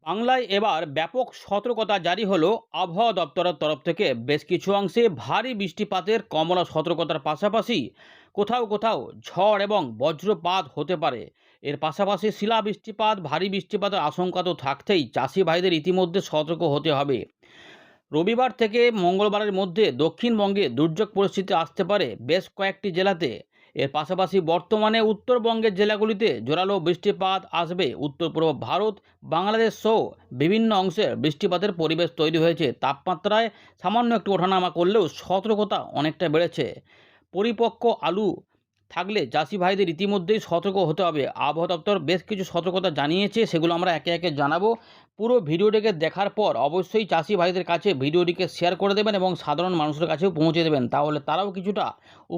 বাংলায় এবার ব্যাপক সতর্কতা জারি হলো আবহাওয়া দপ্তরের তরফ থেকে। বেশ কিছু অংশে ভারী বৃষ্টিপাতের কমলা সতর্কতার পাশাপাশি কোথাও কোথাও ঝড় এবং বজ্রপাত হতে পারে। এর পাশাপাশি শিলা বৃষ্টিপাত, ভারী বৃষ্টিপাতের আশঙ্কা তো থাকতেই চাষি ভাইদের ইতিমধ্যে সতর্ক হতে হবে। রবিবার থেকে মঙ্গলবারের মধ্যে দক্ষিণবঙ্গে দুর্যোগ পরিস্থিতি আসতে পারে বেশ কয়েকটি জেলাতে। এর পাশাপাশি বর্তমানে উত্তরবঙ্গের জেলাগুলিতে জোরালো বৃষ্টিপাত আসবে। উত্তর পূর্ব ভারত, বাংলাদেশ সহ বিভিন্ন অংশে বৃষ্টিপাতের পরিবেশ তৈরি হয়েছে। তাপমাত্রায় সামান্য একটু ওঠানামা করলেও সতর্কতা অনেকটা বেড়েছে। পরিপক্ক আলু থাকলে চাষি ভাইদের ইতিমধ্যেই সতর্ক হতে হবে। আবহাওয়া দপ্তর বেশ কিছু সতর্কতা জানিয়েছে, সেগুলো আমরা একে একে জানাবো। পুরো ভিডিওটিকে দেখার পর অবশ্যই চাষি ভাইদের কাছে ভিডিওটিকে শেয়ার করে দেবেন এবং সাধারণ মানুষের কাছেও পৌঁছে দেবেন, তাহলে তারাও কিছুটা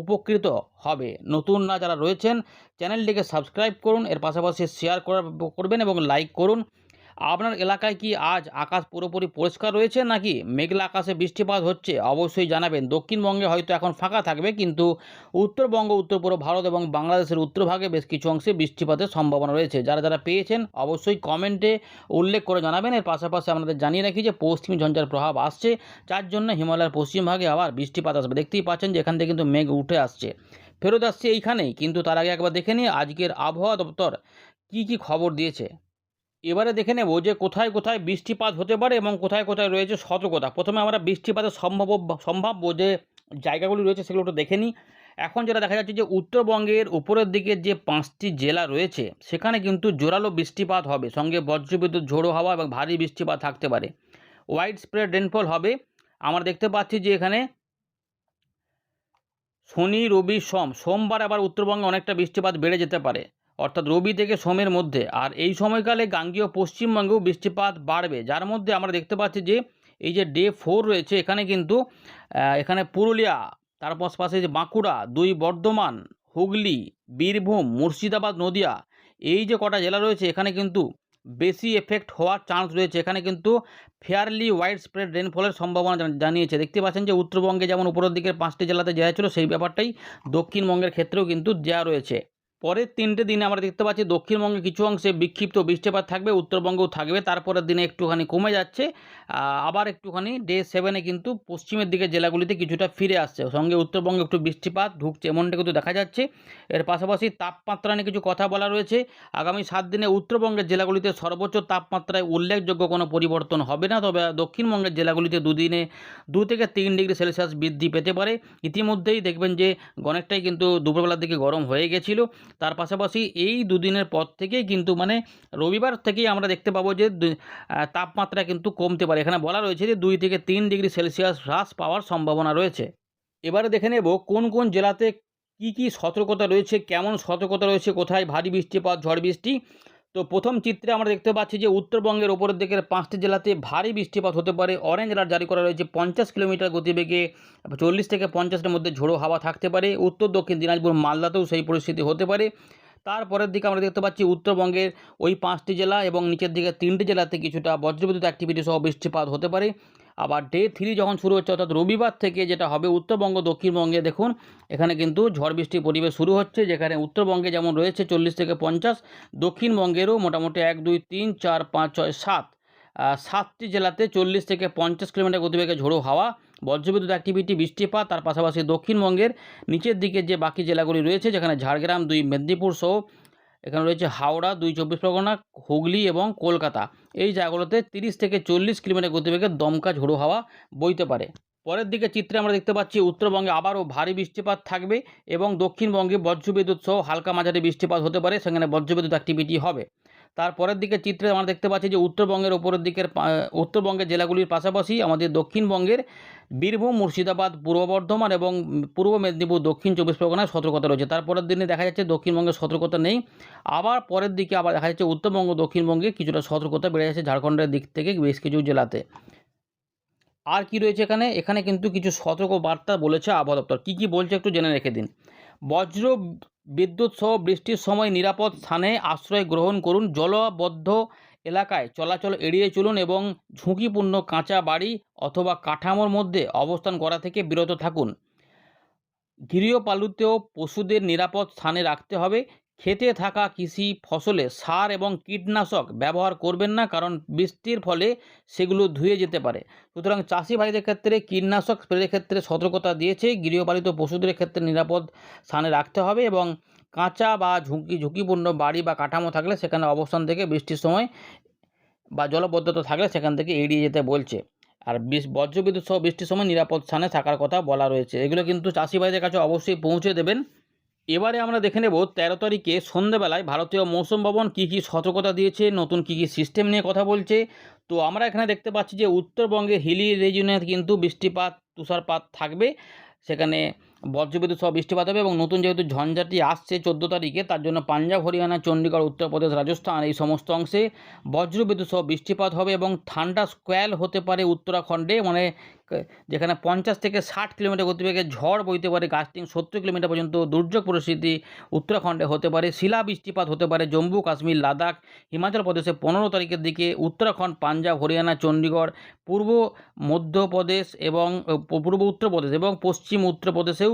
উপকৃত হবে। নতুন না যারা রয়েছেন, চ্যানেলটিকে সাবস্ক্রাইব করুন, এর পাশাপাশি শেয়ার করবেন এবং লাইক করুন। আপনার এলাকায় কি আজ আকাশ পুরোপুরি পরিষ্কার রয়েছে নাকি মেঘলা আকাশে বৃষ্টিপাত হচ্ছে? অবশ্যই জানাবেন। দক্ষিণবঙ্গে হয়তো এখন ফাঁকা থাকবে, কিন্তু উত্তরবঙ্গ, উত্তর পূর্ব ভারত এবং বাংলাদেশের উত্তরভাগে বেশ কিছু অংশে বৃষ্টিপাতের সম্ভাবনা রয়েছে। যারা যারা পেয়েছেন অবশ্যই কমেন্টে উল্লেখ করে জানাবেন। এর পাশাপাশি আপনাদের জানিয়ে রাখি যে পশ্চিমী ঝঞ্ঝার প্রভাব আসছে, যার জন্য হিমালয়ের পশ্চিম ভাগে আবার বৃষ্টিপাত আসবে। দেখতেই পাচ্ছেন যে এখান থেকে কিন্তু মেঘ উঠে আসছে, ফেরত আসছে এইখানেই। কিন্তু তার আগে একবার দেখে নিই আজকের আবহাওয়া দপ্তর কী খবর দিয়েছে। এবারে দেখে নেব যে কোথায় কোথায় বৃষ্টিপাত হতে পারে এবং কোথায় কোথায় রয়েছে সতর্কতা। প্রথমে আমরা বৃষ্টিপাতের সম্ভাব্য যে জায়গাগুলি রয়েছে সেগুলো একটু দেখে নিই। এখন যেটা দেখা যাচ্ছে যে উত্তরবঙ্গের উপরের দিকে যে 5টি জেলা রয়েছে সেখানে কিন্তু জোরালো বৃষ্টিপাত হবে, সঙ্গে বজ্রবিদ্যুৎ, ঝোড়ো হাওয়া এবং ভারী বৃষ্টিপাত থাকতে পারে। ওয়াইড স্প্রেড রেনফল হবে। আমরা দেখতে পাচ্ছি যে এখানে শনি, রবি, সোমবার আবার উত্তরবঙ্গে অনেকটা বৃষ্টিপাত বেড়ে যেতে পারে, অর্থাৎ রবি থেকে সোমের মধ্যে। আর এই সময়কালে গাঙ্গেয় পশ্চিমবঙ্গেও বৃষ্টিপাত বাড়বে, যার মধ্যে আমরা দেখতে পাচ্ছি যে এই যে ডে 4 রয়েছে এখানে কিন্তু এখানে পুরুলিয়া, তার পাশে যে বাঁকুড়া, 2 বর্ধমান, হুগলি, বীরভূম, মুর্শিদাবাদ, নদিয়া, এই যে কটা জেলা রয়েছে এখানে কিন্তু বেশি এফেক্ট হওয়ার চান্স রয়েছে। এখানে কিন্তু ফেয়ারলি ওয়াইড স্প্রেড রেনফলের সম্ভাবনা জানিয়েছে। দেখতে পাচ্ছেন যে উত্তরবঙ্গে যেমন উপরের দিকের 5টি জেলাতে দেওয়া ছিল, সেই ব্যাপারটাই দক্ষিণবঙ্গের ক্ষেত্রেও কিন্তু দেওয়া রয়েছে। পরের 3টে দিনে আমরা দেখতে পাচ্ছি দক্ষিণবঙ্গে কিছু অংশে বিক্ষিপ্ত বৃষ্টিপাত থাকবে, উত্তরবঙ্গেও থাকবে। তারপরের দিনে একটুখানি কমে যাচ্ছে, আবার একটুখানি ডে 7-এ কিন্তু পশ্চিমের দিকে জেলাগুলিতে কিছুটা ফিরে আসছে, সঙ্গে উত্তরবঙ্গে একটু বৃষ্টিপাত ঢুকছে, এমনটা কিন্তু দেখা যাচ্ছে। এর পাশাপাশি তাপমাত্রা নিয়ে কিছু কথা বলা রয়েছে। আগামী 7 দিনে উত্তরবঙ্গের জেলাগুলিতে সর্বোচ্চ তাপমাত্রায় উল্লেখযোগ্য কোনো পরিবর্তন হবে না, তবে দক্ষিণবঙ্গের জেলাগুলিতে দুদিনে 2 থেকে 3 ডিগ্রি সেলসিয়াস বৃদ্ধি পেতে পারে। ইতিমধ্যেই দেখবেন যে অনেকটাই কিন্তু দুপুরবেলার দিকে গরম হয়ে গেছিলো। তার পাশাপাশি এই দুদিনের পর থেকেই কিন্তু মানে রবিবার থেকেই আমরা দেখতে পাবো যে তাপমাত্রা কিন্তু কমতে পারে। এখানে বলা রয়েছে যে 2 থেকে 3 ডিগ্রি সেলসিয়াস হ্রাস পাওয়ার সম্ভাবনা রয়েছে। এবারে দেখে নেব কোন কোন জেলাতে কি সতর্কতা রয়েছে, কেমন সতর্কতা রয়েছে, কোথায় ভারী বৃষ্টিপাত, ঝড় বৃষ্টি। তো প্রথম চিত্রে আমরা দেখতে পাচ্ছি যে উত্তরবঙ্গের ওপরের দিকের 5টি জেলাতে ভারী বৃষ্টিপাত হতে পারে। অরেঞ্জ অ্যালার্ট জারি করা রয়েছে। 50 কিলোমিটার গতিবেগে 40 থেকে 50-এর মধ্যে ঝোড়ো হাওয়া থাকতে পারে। উত্তর দক্ষিণ দিনাজপুর, মালদাতেও সেই পরিস্থিতি হতে পারে। তারপরের দিকে আমরা দেখতে পাচ্ছি উত্তরবঙ্গের ওই 5টি জেলা এবং নিচের দিকে 3টি জেলাতে কিছুটা বজ্রবিদ্যুৎ অ্যাক্টিভিটি সহ বৃষ্টিপাত হতে পারে। আবার ডে 3 যখন শুরু হচ্ছে, অর্থাৎ রবিবার থেকে যেটা হবে উত্তরবঙ্গ, দক্ষিণবঙ্গে দেখুন এখানে কিন্তু ঝড় বৃষ্টির পরিবেশ শুরু হচ্ছে, যেখানে উত্তরবঙ্গে যেমন রয়েছে 40 থেকে 50, দক্ষিণবঙ্গেরও মোটামুটি 1, 2, 3, 4, 5, 6, 7 7টি জেলাতে 40 থেকে 50 কিলোমিটার গতিবেগে ঝোড়ো হাওয়া, বজ্রবিদ্যুৎ অ্যাক্টিভিটি, বৃষ্টিপাত। তার পাশাপাশি দক্ষিণবঙ্গের নিচের দিকে যে বাকি জেলাগুলি রয়েছে, যেখানে ঝাড়গ্রাম, 2 মেদিনীপুর সহ এখানে রয়েছে হাওড়া, 2 চব্বিশ পরগনা, হুগলি এবং কলকাতা, এই জায়গাগুলোতে 30 থেকে 40 কিলোমিটার গতিবেগে দমকা ঝোড়ো হাওয়া বইতে পারে। পরের দিকে চিত্রে আমরা দেখতে পাচ্ছি উত্তরবঙ্গে আবারও ভারী বৃষ্টিপাত থাকবে এবং দক্ষিণবঙ্গে বজ্রবিদ্যুৎ সহ হালকা মাঝারি বৃষ্টিপাত হতে পারে, সেখানে বজ্রবিদ্যুৎ অ্যাক্টিভিটি হবে। তারপরের দিকে চিত্রে আমরা দেখতে পাচ্ছি যে উত্তরবঙ্গের ওপরের দিকের উত্তরবঙ্গের জেলাগুলির পাশাপাশি আমাদের দক্ষিণবঙ্গের বীরভূম, মুর্শিদাবাদ, পূর্ব বর্ধমান এবং পূর্ব মেদিনীপুর, দক্ষিণ চব্বিশ পরগনায় সতর্কতা রয়েছে। তারপরের দিনে দেখা যাচ্ছে দক্ষিণবঙ্গে সতর্কতা নেই। আবার পরের দিকে আবার দেখা যাচ্ছে উত্তরবঙ্গ, দক্ষিণবঙ্গে কিছুটা সতর্কতা বেড়ে যাচ্ছে ঝাড়খণ্ডের দিক থেকে বেশ কিছু জেলাতে। আর কি রয়েছে এখানে, এখানে কিন্তু কিছু সতর্ক বার্তা বলেছে আবহাওয়া দপ্তর। কী বলছে একটু জেনে রেখে দিন। বজ্র বিদ্যুৎ সহ বৃষ্টির সময় নিরাপদ স্থানে আশ্রয় গ্রহণ করুন। জলবদ্ধ এলাকায় চলাচল এড়িয়ে চলুন এবং ঝুঁকিপূর্ণ কাঁচা বাড়ি অথবা কাঠামোর মধ্যে অবস্থান করা থেকে বিরত থাকুন। গৃহপালিত পশুদের নিরাপদ স্থানে রাখতে হবে। খেতে থাকা কৃষি ফসলে সার এবং কীটনাশক ব্যবহার করবেন না, কারণ বৃষ্টির ফলে সেগুলো ধুয়ে যেতে পারে। সুতরাং চাষি ভাইদের ক্ষেত্রে কীটনাশক স্প্রের ক্ষেত্রে সতর্কতা দিয়েছে। গৃহপালিত পশুদের ক্ষেত্রে নিরাপদ স্থানে রাখতে হবে এবং কাঁচা বা ঝুঁকিপূর্ণ বাড়ি বা কাঠামো থাকলে সেখানে অবস্থান থেকে বৃষ্টির সময় বা জলবদ্ধতা থাকলে সেখান থেকে এড়িয়ে যেতে বলছে। আর বজ্রবিদ্যুৎ সহ বৃষ্টির সময় নিরাপদ স্থানে থাকার কথা বলা রয়েছে। এগুলো কিন্তু চাষি ভাইদের কাছে অবশ্যই পৌঁছে দেবেন। এবারে আমরা দেখে নেব 13 তারিখে সন্ধ্যেবেলায় ভারতীয় মৌসুম ভবন কী কী সতর্কতা দিয়েছে, নতুন কী কী সিস্টেম নিয়ে কথা বলছে। তো আমরা এখানে দেখতে পাচ্ছি যে উত্তরবঙ্গে হিলি রিজিয়নে কিন্তু বৃষ্টিপাত তুষারপাত থাকবে, সেখানে বজ্রবিদ্যুৎ সহ বৃষ্টিপাত হবে এবং নতুন যেহেতু ঝঞ্ঝাটি আসছে 14 তারিখে, তার জন্য পাঞ্জাব, হরিয়ানা, চণ্ডীগড়, উত্তরপ্রদেশ, রাজস্থান এই সমস্ত অংশে বজ্রবিদ্যুৎ সহ বৃষ্টিপাত হবে এবং ঠান্ডা স্কোয়াল হতে পারে উত্তরাখণ্ডে, মানে যেখানে 50 থেকে 60 কিলোমিটার গতিবেগে ঝড় বইতে পারে, গাস্টিং 70 কিলোমিটার পর্যন্ত দুর্যোগ পরিস্থিতি উত্তরাখণ্ডে হতে পারে। শিলা বৃষ্টিপাত হতে পারে জম্মু কাশ্মীর, লাদাখ, হিমাচল প্রদেশে 15 তারিখের দিকে, উত্তরাখণ্ড, পাঞ্জাব, হরিয়ানা, চণ্ডীগড়, পূর্ব মধ্যপ্রদেশ এবং পূর্ব উত্তরপ্রদেশ এবং পশ্চিম উত্তরপ্রদেশেও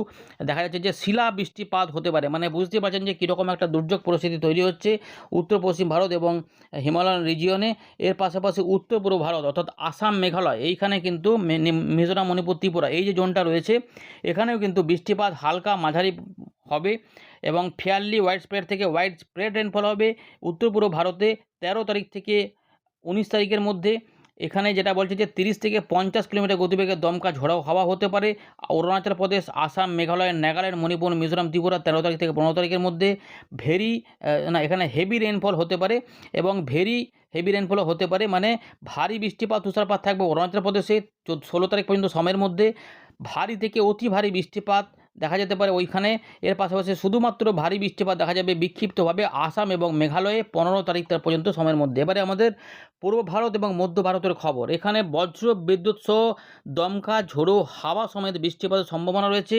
দেখা যাচ্ছে যে শিলা বৃষ্টিপাত হতে পারে। মানে বুঝতে পারছেন যে কীরকম একটা দুর্যোগ পরিস্থিতি তৈরি হচ্ছে উত্তর পশ্চিম ভারত এবং হিমালয়ান রিজিয়নে। এর পাশাপাশি উত্তর পূর্ব ভারত অর্থাৎ আসাম, মেঘালয়, এইখানে কিন্তু মিজোরাম, মণিপুর, ত্রিপুরা এই যে জোনটা রয়েছে এখানেও কিন্তু বৃষ্টিপাত হালকা মাঝারি হবে এবং ফেয়ারলি ওয়াইড স্প্রেড থেকে ওয়াইড স্প্রেড রেনফল হবে উত্তর পূর্ব ভারতে 13 তারিখ থেকে 19 তারিখের মধ্যে। এখানে যেটা বলছে যে 30 থেকে 50 কিলোমিটার গতিবেগে দমকা ঝড়ো হাওয়া হতে পারে অরুণাচল প্রদেশ, আসাম, মেঘালয়, নাগাল্যান্ড, মণিপুর, মিজোরাম, ত্রিপুরা 13 তারিখ থেকে 15 তারিখের মধ্যে। এখানে হেভি রেনফল হতে পারে এবং হেভি রেনফলও হতে পারে, মানে ভারী বৃষ্টিপাত তুষারপাত থাকবে অরুণাচল প্রদেশে 16 তারিখ পর্যন্ত সময়ের মধ্যে। ভারী থেকে অতি ভারী বৃষ্টিপাত দেখা যেতে পারে ওইখানে। এর পাশাপাশি শুধুমাত্র ভারী বৃষ্টিপাত দেখা যাবে বিক্ষিপ্তভাবে আসাম এবং মেঘালয়ে 15 তারিখ পর্যন্ত সময়ের মধ্যে। এবারে আমাদের পূর্ব ভারত এবং মধ্য ভারতের খবর। এখানে বজ্র বিদ্যুৎ সহ দমকা ঝোড়ো হাওয়া সমেত বৃষ্টিপাতের সম্ভাবনা রয়েছে।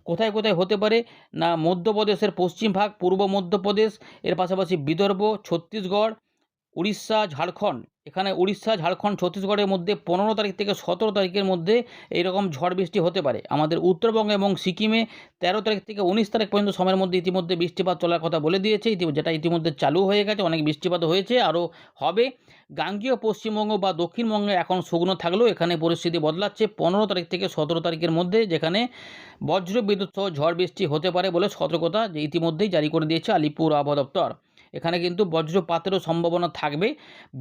কোথায় কোথায় হতে পারে না, মধ্যপ্রদেশের পশ্চিম ভাগ, পূর্ব মধ্যপ্রদেশ, এর পাশাপাশি বিদর্ভ, ছত্তিশগড়, উড়িষ্যা, ঝাড়খণ্ড। এখানে উড়িষ্যা, ঝাড়খণ্ড, ছত্তিশগড়ের মধ্যে 15 তারিখ থেকে 17 তারিখের মধ্যে এইরকম ঝড় বৃষ্টি হতে পারে। আমাদের উত্তরবঙ্গ এবং সিকিমে 13 তারিখ থেকে 19 তারিখ পর্যন্ত সময়ের মধ্যে ইতিমধ্যে বৃষ্টিপাত চলার কথা বলে দিয়েছে, যেটা ইতিমধ্যে চালু হয়ে গেছে, অনেক বৃষ্টিপাত হয়েছে, আরও হবে। গাঙ্গেয় পশ্চিমবঙ্গ বা দক্ষিণবঙ্গে এখন শুকনো থাকলেও এখানে পরিস্থিতি বদলাচ্ছে 15 তারিখ থেকে 17 তারিখের মধ্যে, যেখানে বজ্র বিদ্যুৎ সহ ঝড় বৃষ্টি হতে পারে বলে সতর্কতা যে ইতিমধ্যেই জারি করে দিয়েছে আলিপুর আবহাওয়া দপ্তর। এখানে কিন্তু বজ্রপাতেরও সম্ভাবনা থাকবে।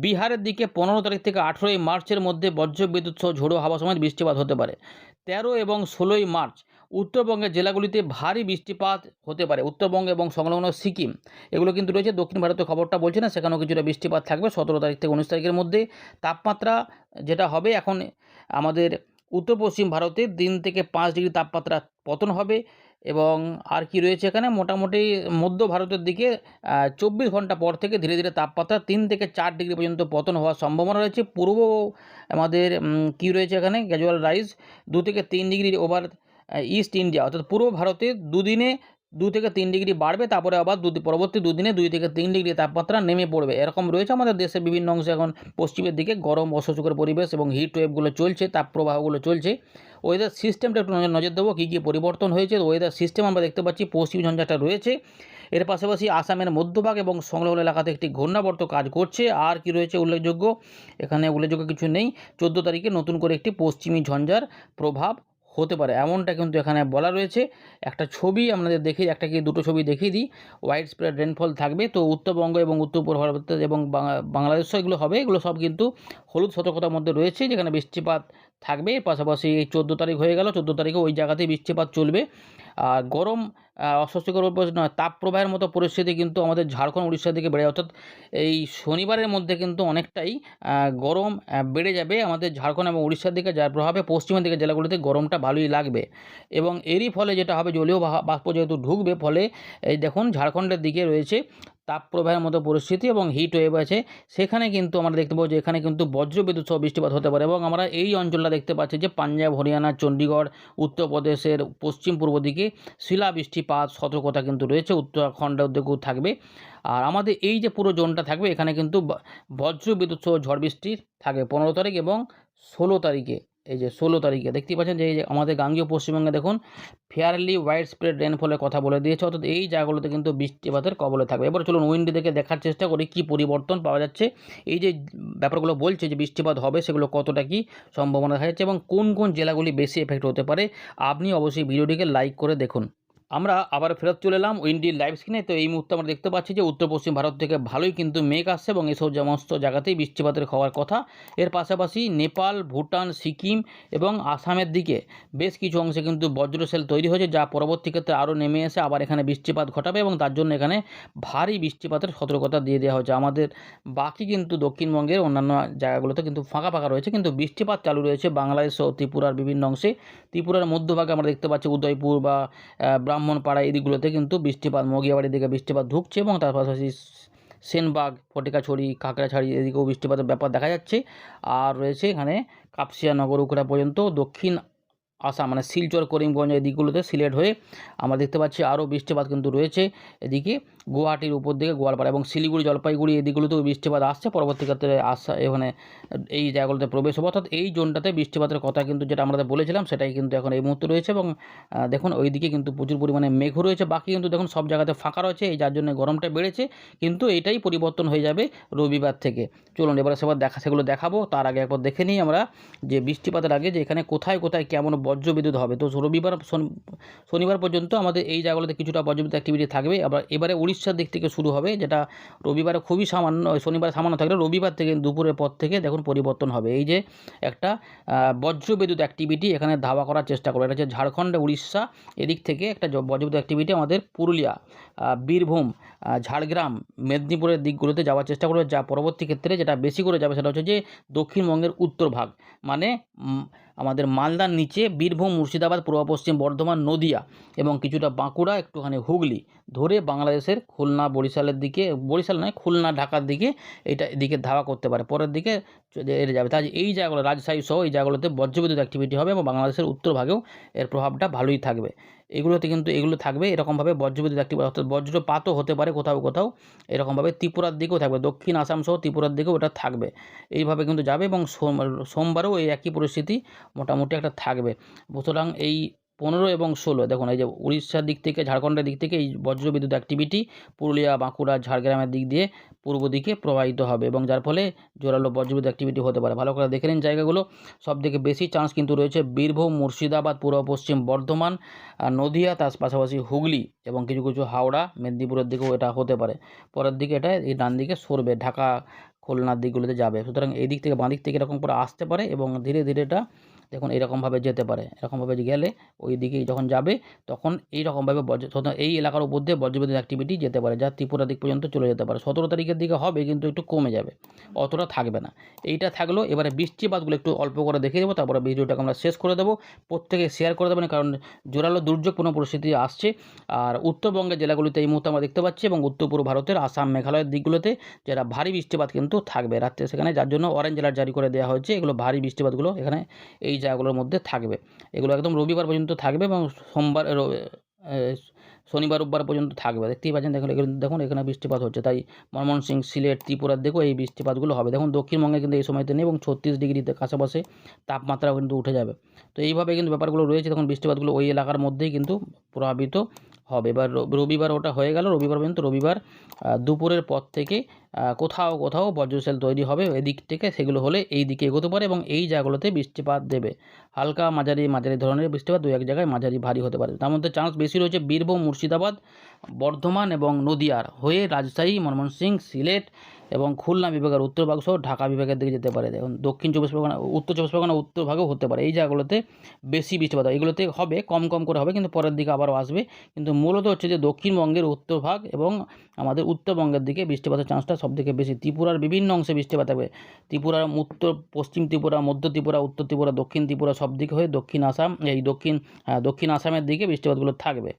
বিহারের দিকে 15 তারিখ থেকে 18 মার্চের মধ্যে বজ্র বিদ্যুৎ সহ ঝোড়ো হাওয়া সমেত বৃষ্টিপাত হতে পারে। 13 এবং 16 মার্চ উত্তরবঙ্গের জেলাগুলিতে ভারী বৃষ্টিপাত হতে পারে। উত্তরবঙ্গ এবং সংলগ্ন সিকিম এগুলো কিন্তু রয়েছে, দক্ষিণ ভারতের খবরটা বলছে না, সেখানেও কিছুটা বৃষ্টিপাত থাকবে 17 তারিখ থেকে 19 তারিখের মধ্যে। তাপমাত্রা যেটা হবে এখন আমাদের উত্তর পশ্চিম ভারতে 3 থেকে 5 ডিগ্রি তাপমাত্রা পতন হবে এবং আর কি রয়েছে এখানে, মোটামুটি মধ্য ভারতের দিকে 24 ঘন্টা পর থেকে ধীরে ধীরে তাপমাত্রা 3 থেকে 4 ডিগ্রি পর্যন্ত পতন হওয়ার সম্ভাবনা রয়েছে। পূর্ব আমাদের কি রয়েছে এখানে, গ্র্যাজুয়াল রাইজ 2 থেকে 3 ডিগ্রি ওভার ইস্ট ইন্ডিয়া, অর্থাৎ পূর্ব ভারতে দুদিনে 2 থেকে 3 ডিগ্রি বাড়বে, তারপরে আবার পরবর্তী দুদিনে 2 থেকে 3 ডিগ্রি তাপমাত্রা নেমে পড়বে। এরকম রয়েছে আমাদের দেশের বিভিন্ন অংশে এখন পশ্চিমের দিকে গরম অস্বস্তিকর পরিবেশ এবং হিট ওয়েভগুলো চলছে, তাপপ্রবাহগুলো চলছে। ওয়েদার সিস্টেমটা একটু নজর দেবো কী কী পরিবর্তন হয়েছে। ওয়েদার সিস্টেম আমরা দেখতে পাচ্ছি পশ্চিম ঝঞ্ঝাটা রয়েছে, এর পাশাপাশি আসামের মধ্যভাগ এবং সংলগ্ন এলাকাতে একটি ঘূর্ণাবর্ত কাজ করছে। আর কি রয়েছে উল্লেখযোগ্য, এখানে উল্লেখযোগ্য কিছু নেই। 14 তারিখে নতুন করে একটি পশ্চিমী ঝঞ্ঝার প্রভাব হতে পারে, এমনটা কিন্তু এখানে বলা রয়েছে। একটা ছবি আপনাদের একটা কি দুটো ছবি দেখিয়ে দিই। ওয়াইড স্প্রেড রেনফল থাকবে, তো উত্তরবঙ্গ এবং উত্তর পূর্ব ভারত এবং বাংলাদেশ এগুলো হবে, এগুলো সব কিন্তু হলুদ সতর্কতার মধ্যে রয়েছে, যেখানে বৃষ্টিপাত থাকবে। পাশাপাশি 14 তারিখ হয়ে গেল, 14 তারিখে ওই জায়গাতেই বৃষ্টিপাত চলবে। আর গরম অস্বস্তিকর তাপপ্রবাহের মতো পরিস্থিতি কিন্তু আমাদের ঝাড়খণ্ড, উড়িষ্যার দিকে বেড়ে, অর্থাৎ এই শনিবারের মধ্যে কিন্তু অনেকটাই গরম বেড়ে যাবে আমাদের ঝাড়খণ্ড এবং উড়িষ্যার দিকে, যার প্রভাবে পশ্চিমের দিকে জেলাগুলিতে গরমটা ভালোই লাগবে। এবং এরই ফলে যেটা হবে, জলীয় বাষ্প যেহেতু ঢুকবে, ফলে এই দেখুন ঝাড়খণ্ডের দিকে রয়েছে তাপপ্রবাহের মতো পরিস্থিতি এবং হিট ওয়েভ আছে, সেখানে কিন্তু আমরা দেখতে পাবো যে এখানে কিন্তু বজ্রবিদ্যুৎ সহ বৃষ্টিপাত হতে পারে। এবং আমরা এই অঞ্চলটা দেখতে পাচ্ছি যে পাঞ্জাব, হরিয়ানা, চণ্ডীগড়, উত্তরপ্রদেশের পশ্চিম পূর্ব দিকে শিলা বৃষ্টিপাত সতর্কতা কিন্তু রয়েছে, উত্তরাখণ্ডের দিকেও থাকবে। আর আমাদের এই যে পুরো জোনটা থাকবে এখানে কিন্তু বজ্রবিদ্যুৎ সহ ঝড় বৃষ্টি থাকবে 15 তারিখ এবং 16 তারিখে। এই যে 16 তারিখে দেখতেই পাচ্ছেন যে এই যে আমাদের গাঙ্গেয় পশ্চিমবঙ্গে দেখুন ফেয়ারলি ওয়াইড স্প্রেড রেনফলের কথা বলে দিয়েছে, অর্থাৎ এই জায়গাগুলোতে কিন্তু বৃষ্টিপাতের কবলে থাকবে। এবার চলুন উইন্ডি থেকে দেখার চেষ্টা করি কী পরিবর্তন পাওয়া যাচ্ছে। এই যে ব্যাপারগুলো বলছে যে বৃষ্টিপাত হবে সেগুলো কতটা কী সম্ভাবনা দেখা যাচ্ছে এবং কোন কোন জেলাগুলি বেশি এফেক্ট হতে পারে, আপনি অবশ্যই ভিডিওটিকে লাইক করে দেখুন। আমরা আবার ফেরত চলে এলাম উইন্ডির লাইভ স্ক্রিনে। তো এই মুহূর্তে আমরা দেখতে পাচ্ছি যে উত্তর পশ্চিম ভারত থেকে ভালোই কিন্তু মেঘ আসছে এবং এসব সমস্ত জায়গাতেই বৃষ্টিপাতের হওয়ার কথা। এর পাশাপাশি নেপাল, ভুটান, সিকিম এবং আসামের দিকে বেশ কিছু অংশে কিন্তু বজ্রশেল তৈরি হয়েছে, যা পরবর্তী ক্ষেত্রে আরও নেমে এসে আবার এখানে বৃষ্টিপাত ঘটাবে এবং তার জন্য এখানে ভারী বৃষ্টিপাতের সতর্কতা দিয়ে দেওয়া হয়েছে। আমাদের বাকি কিন্তু দক্ষিণবঙ্গের অন্যান্য জায়গাগুলোতে কিন্তু ফাঁকা ফাঁকা রয়েছে, কিন্তু বৃষ্টিপাত চালু রয়েছে বাংলাদেশ ও ত্রিপুরার বিভিন্ন অংশে। ত্রিপুরার মধ্যভাগে আমরা দেখতে পাচ্ছি উদয়পুর বা ব্রাহ্মণপাড়া এই দিকগুলোতে কিন্তু বৃষ্টিপাত, মগিয়াবাড়ির দিকে বৃষ্টিপাত ঢুকছে এবং তার পাশাপাশি সেনবাগ, ফটিকাছড়ি, কাঁকড়াছড়ি এদিকেও বৃষ্টিপাতের ব্যাপার দেখা যাচ্ছে। আর রয়েছে এখানে কাপসিয়া, নগর, উখড়া পর্যন্ত দক্ষিণ আসাম মানে শিলচর, করিমগঞ্জ এই দিকগুলোতে সিলেট হয়ে আমরা দেখতে পাচ্ছি আরও বৃষ্টিপাত কিন্তু রয়েছে। এদিকে গুয়াহাটির উপর দিকে গোয়ালপাড়া এবং শিলিগুড়ি, জলপাইগুড়ি এই দিকগুলোতেও বৃষ্টিপাত আসছে, পরবর্তী ক্ষেত্রে এখানে এই জায়গাগুলোতে প্রবেশ হবে, অর্থাৎ এই জোনটাতে বৃষ্টিপাতের কথা কিন্তু যেটা আমরা বলেছিলাম সেটাই কিন্তু এখন এই মুহূর্তে রয়েছে। এবং দেখুন ওইদিকে কিন্তু প্রচুর পরিমাণে মেঘও রয়েছে, বাকি কিন্তু দেখুন সব জায়গাতে ফাঁকা রয়েছে, এই যার জন্য গরমটা বেড়েছে, কিন্তু এইটাই পরিবর্তন হয়ে যাবে রবিবার থেকে। চলুন এবার সেগুলো দেখাবো। তার আগে একবার দেখে নিই আমরা যে বৃষ্টিপাতের আগে যে এখানে কোথায় কোথায় কেমন বজ্রবিদ্যুৎ হবে। তো রবিবার শনিবার পর্যন্ত আমাদের এই জায়গাগুলোতে কিছুটা বজ্রবিদ্যুৎ অ্যাক্টিভিটি থাকবে। আবার এবারে উড়িষ্যার দিক থেকে শুরু হবে, যেটা রবিবারে খুবই সামান্য, শনিবারে সামান্য থাকলে রবিবার থেকে দুপুরের পর থেকে দেখুন পরিবর্তন হবে। এই যে একটা বজ্রবিদ্যুৎ অ্যাক্টিভিটি এখানে ধাওয়া করার চেষ্টা করবে, এটা হচ্ছে ঝাড়খণ্ড, উড়িষ্যা এদিক থেকে একটা বজ্রবিদ্যুৎ অ্যাক্টিভিটি আমাদের পুরুলিয়া, বীরভূম, ঝাড়গ্রাম, মেদিনীপুরের দিকগুলোতে যাওয়ার চেষ্টা করবে, যা পরবর্তী ক্ষেত্রে যেটা বেশি করে যাবে সেটা হচ্ছে যে দক্ষিণবঙ্গের উত্তর ভাগ, মানে আমাদের মালদার নিচে বীরভূম, মুর্শিদাবাদ, পূর্ব পশ্চিম বর্ধমান, নদিয়া এবং কিছুটা বাঁকুড়া, একটুখানি হুগলি ধরে বাংলাদেশের খুলনা, বরিশালের দিকে, বরিশাল নয় খুলনা, ঢাকার দিকে এদিকে ধাওয়া করতে পারে, পরের দিকে এর যাবে। তাই এই জায়গাগুলো রাজশাহী সহ এই জায়গাগুলোতে বজ্রবিদ্যুৎ অ্যাক্টিভিটি হবে এবং বাংলাদেশের উত্তর ভাগেও এর প্রভাবটা ভালোই থাকবে। এগুলোতে কিন্তু এগুলো থাকবে এরকমভাবে বজ্রবিদ্যুৎ অ্যাক্টিভিটি, অর্থাৎ বজ্রপাতও হতে পারে কোথাও কোথাও এরকমভাবে। ত্রিপুরার দিকেও থাকবে, দক্ষিণ আসাম সহ ত্রিপুরার দিকেও এটা থাকবে, এইভাবে কিন্তু যাবে এবং সোমবারেও এই একই পরিস্থিতি মোটামুটি একটা থাকবে। সুতরাং এই 15 এবং 16 দেখুন এই যে উড়িষ্যার দিক থেকে, ঝাড়খণ্ডের দিক থেকে এই বজ্রবিদ্যুৎ অ্যাক্টিভিটি পুরুলিয়া, বাঁকুড়া, ঝাড়গ্রামের দিক দিয়ে পূর্ব দিকে প্রবাহিত হবে এবং যার ফলে জোরালো বজ্রবিদ্যুৎ অ্যাক্টিভিটি হতে পারে। ভালো করে দেখে নিন জায়গাগুলো। সবথেকে বেশি চান্স কিন্তু রয়েছে বীরভূম, মুর্শিদাবাদ, পূর্ব পশ্চিম বর্ধমান, নদিয়া, তার পাশাপাশি হুগলি এবং কিছু কিছু হাওড়া, মেদিনীপুরের দিকেও এটা হতে পারে। পরের দিকে এটা এই ডান দিকে সরবে, ঢাকা, খুলনার দিকগুলোতে যাবে। সুতরাং এই দিক থেকে বাঁ দিক থেকে এরকম করে আসতে পারে এবং ধীরে ধীরে এটা দেখুন এরকমভাবে যেতে পারে। এরকমভাবে গেলে ওই দিকেই যখন যাবে তখন এইরকমভাবে এই এলাকার উপর দিয়ে বজ্রবিদ্যুৎ অ্যাক্টিভিটি যেতে পারে, যা ত্রিপুরা দিক পর্যন্ত চলে যেতে পারে। 17 তারিখের দিকে হবে কিন্তু একটু কমে যাবে, অতটা থাকবে না। এইটা থাকলো। এবারে বৃষ্টিপাতগুলো একটু অল্প করে দেখিয়ে দেবো, তারপরে ভিডিওটাকে আমরা শেষ করে দেবো। প্রত্যেকে শেয়ার করে দেবেন, কারণ জোরালো দুর্যোগপূর্ণ পরিস্থিতি আসছে। আর উত্তরবঙ্গের জেলাগুলিতে এই মুহূর্তে আমরা দেখতে পাচ্ছি এবং উত্তর পূর্ব ভারতের আসাম, মেঘালয়ের দিকগুলোতে যেটা ভারী বৃষ্টিপাত কিন্তু থাকবে রাত্রে সেখানে, যার জন্য অরেঞ্জ অ্যালার্ট জারি করে দেওয়া হয়েছে। এগুলো ভারী বৃষ্টিপাতগুলো এখানে এই জায়গাগুলোর মধ্যে থাকবে। এগুলো একদম রবিবার পর্যন্ত থাকবে এবং শনিবার, রোববার পর্যন্ত থাকবে। দেখতেই পাচ্ছেন দেখুন এখানে বৃষ্টিপাত হচ্ছে, তাই ময়মনসিংহ, সিলেট, ত্রিপুরার দিকেও এই বৃষ্টিপাতগুলো হবে। দেখুন দক্ষিণবঙ্গে কিন্তু এই সময়তে নেই এবং 36 ডিগ্রিতে কাছাকাছি তাপমাত্রা কিন্তু উঠে যাবে। তো এইভাবে কিন্তু ব্যাপারগুলো রয়েছে। তখন বৃষ্টিপাতগুলো ওই এলাকার মধ্যেই কিন্তু প্রভাবিত হবে। এবার রবিবার ওটা হয়ে গেল, রবিবার পর্যন্ত। রবিবার দুপুরের পর থেকে কোথাও কোথাও বজ্রশেল তৈরি হবে এদিক থেকে, সেগুলো হলে এই দিকে এগোতে পারে এবং এই জায়গাগুলোতে বৃষ্টিপাত দেবে। হালকা মাঝারি ধরনের বৃষ্টিপাত, দু এক জায়গায় মাঝারি ভারী হতে পারে। তার মধ্যে চান্স বেশি রয়েছে বীরভূম, মুর্শিদাবাদ, বর্ধমান এবং নদিয়ার হয়ে রাজশাহী, ময়মনসিংহ, সিলেট এবং খুলনা বিভাগের উত্তর ভাগ সহ ঢাকা বিভাগের দিকে যেতে পারে। দেখুন দক্ষিণ 24 পরগনা, উত্তর 24 পরগনা উত্তর ভাগেও হতে পারে। এই জায়গাগুলোতে বেশি বৃষ্টিপাত হয়, এগুলোতে হবে কম কম করে হবে, কিন্তু পরের দিকে আবারও আসবে। কিন্তু মূলত হচ্ছে যে দক্ষিণবঙ্গের উত্তর ভাগ এবং আমাদের উত্তরবঙ্গের দিকে বৃষ্টিপাতের চান্সটা সবথেকে বেশি। ত্রিপুরার বিভিন্ন অংশে বৃষ্টিপাত থাকবে। ত্রিপুরার উত্তর পশ্চিম ত্রিপুরা, মধ্য ত্রিপুরা, উত্তর ত্রিপুরা, দক্ষিণ ত্রিপুরা সব দিকে হয়ে দক্ষিণ আসাম, দক্ষিণ আসামের দিকে বৃষ্টিপাতগুলো থাকবে।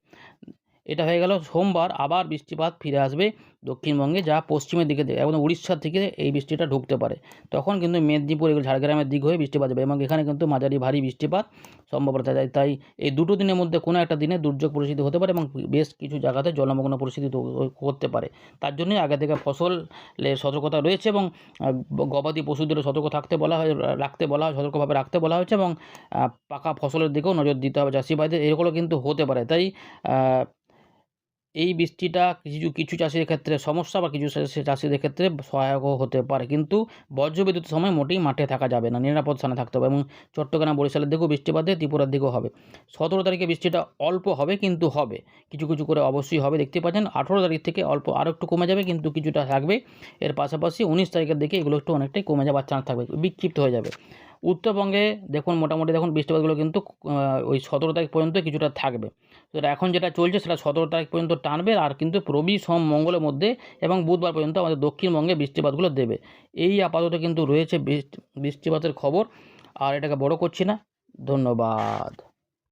এটা হয়ে গেল সোমবার। আবার বৃষ্টিপাত ফিরে আসবে দক্ষিণবঙ্গে, যা পশ্চিমের দিকে এবং উড়িষ্যা থেকে এই বৃষ্টিটা ঢুকতে পারে। তখন কিন্তু মেদিনীপুর এগুলো ঝাড়গ্রামের দিক হয়ে বৃষ্টিপাত যাবে এবং এখানে কিন্তু মাঝারি ভারী বৃষ্টিপাত সম্ভাবনা যায়। তাই এই দুটো দিনের মধ্যে কোনো একটা দিনে দুর্যোগ পরিস্থিতি হতে পারে এবং বেশ কিছু জায়গাতে জলমগ্ন পরিস্থিতি করতে পারে। তার জন্যই আগে থেকে ফসলের সতর্কতা রয়েছে এবং গবাদি পশুদের সতর্ক রাখতে বলা হয়, সতর্কভাবে রাখতে বলা হয়েছে এবং পাকা ফসলের দিকেও নজর দিতে হবে চাষি ভাইদের। এগুলো কিন্তু হতে পারে। তাই এই বৃষ্টিটা কিছু চাষির ক্ষেত্রে সমস্যা বা কিছু চাষিদের ক্ষেত্রে সহায়কও হতে পারে, কিন্তু বজ্রবিদ্যুতের সময় মোটেই মাঠে থাকা যাবে না, নিরাপদ স্থানে থাকতে হবে। এবং চট্টগ্রাম বরিশালের দিকেও বৃষ্টিপাত দিয়ে ত্রিপুরার দিকেও হবে। 17 তারিখে বৃষ্টিটা অল্প হবে, কিন্তু হবে, কিছু কিছু করে অবশ্যই হবে, দেখতে পাচ্ছেন। 18 তারিখ থেকে অল্প আরও একটু কমে যাবে, কিন্তু কিছুটা থাকবে। এর পাশাপাশি 19 তারিখের দিকে এগুলো একটু অনেকটাই কমে যাবার চান্স থাকবে, বিক্ষিপ্ত হয়ে যাবে। উত্তরবঙ্গে দেখুন মোটামুটি দেখুন বৃষ্টিপাতগুলো কিন্তু ওই 17 তারিখ পর্যন্ত কিছুটা থাকবে। তো এখন যেটা চলছে সেটা 17 তারিখ পর্যন্ত টানবে, আর কিন্তু রবি সোম মঙ্গলের মধ্যে এবং বুধবার পর্যন্ত আমাদের দক্ষিণবঙ্গে বৃষ্টিপাতগুলো দেবে। এই আপাতত কিন্তু রয়েছে বৃষ্টিপাতের খবর, আর এটাকে বড় করছি না। ধন্যবাদ।